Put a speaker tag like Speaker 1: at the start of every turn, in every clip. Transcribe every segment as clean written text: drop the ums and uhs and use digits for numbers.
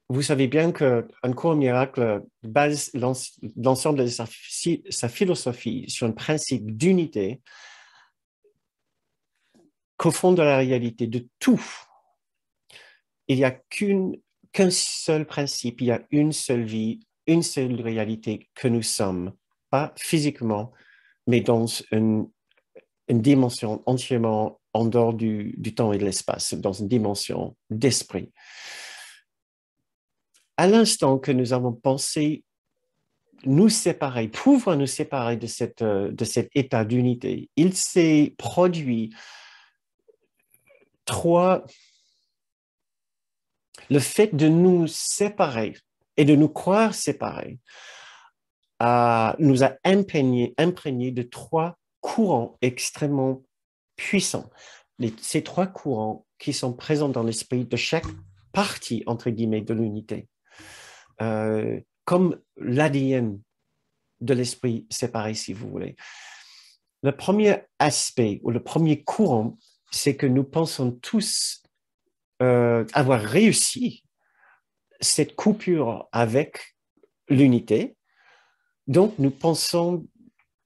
Speaker 1: vous savez bien qu'un cours miracle base l'ensemble de sa philosophie sur un principe d'unité qu'au fond de la réalité de tout, il n'y a qu'un seul principe, il y a une seule vie, une seule réalité que nous sommes, pas physiquement, mais dans une dimension entièrement en dehors du temps et de l'espace, dans une dimension d'esprit. À l'instant que nous avons pensé nous séparer, pouvoir nous séparer de cet état d'unité, il s'est produit trois. Le fait de nous séparer et de nous croire séparés nous a imprégné de trois courants extrêmement puissants. Ces trois courants qui sont présents dans l'esprit de chaque partie, entre guillemets, de l'unité. Comme l'ADN de l'esprit séparé, si vous voulez. Le premier aspect ou le premier courant, c'est que nous pensons tous avoir réussi cette coupure avec l'unité. Donc, nous pensons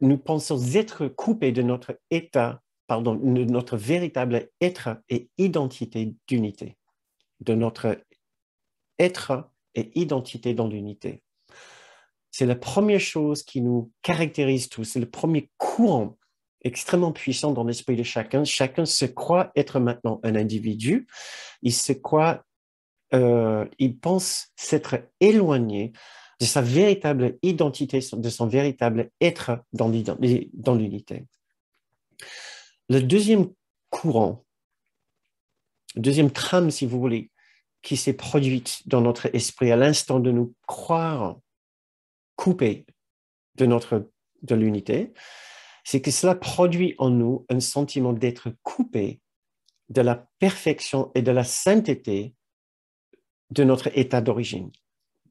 Speaker 1: être coupés de notre état, pardon, de notre véritable être et identité d'unité, de notre être et identité dans l'unité. C'est la première chose qui nous caractérise tous, c'est le premier courant extrêmement puissant dans l'esprit de chacun. Chacun se croit être maintenant un individu, il pense s'être éloigné de sa véritable identité, de son véritable être dans l'unité. Le deuxième courant, le deuxième trame, si vous voulez, qui s'est produite dans notre esprit à l'instant de nous croire coupés de l'unité, c'est que cela produit en nous un sentiment d'être coupé de la perfection et de la sainteté de notre état d'origine.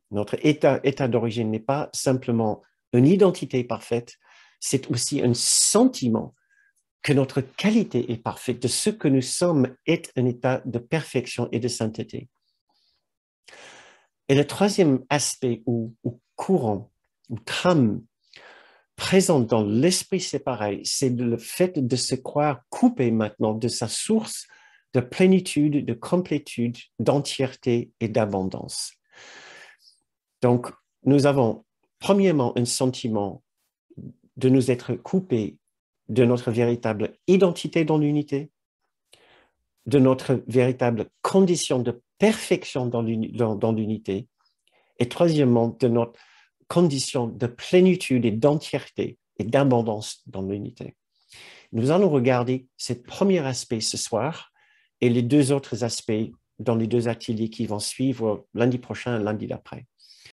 Speaker 1: Notre état d'origine n'est pas simplement une identité parfaite, c'est aussi un sentiment que notre qualité est parfaite, de ce que nous sommes est un état de perfection et de sainteté. Et le troisième aspect ou courant, ou trame présent dans l'esprit séparé, c'est le fait de se croire coupé maintenant de sa source de plénitude, de complétude, d'entièreté et d'abondance. Donc, nous avons premièrement un sentiment de nous être coupés de notre véritable identité dans l'unité, de notre véritable condition de perfection dans l'unité, et troisièmement, de notre condition de plénitude et d'entièreté et d'abondance dans l'unité. Nous allons regarder ce premier aspect ce soir et les deux autres aspects dans les deux ateliers qui vont suivre lundi prochain et lundi d'après.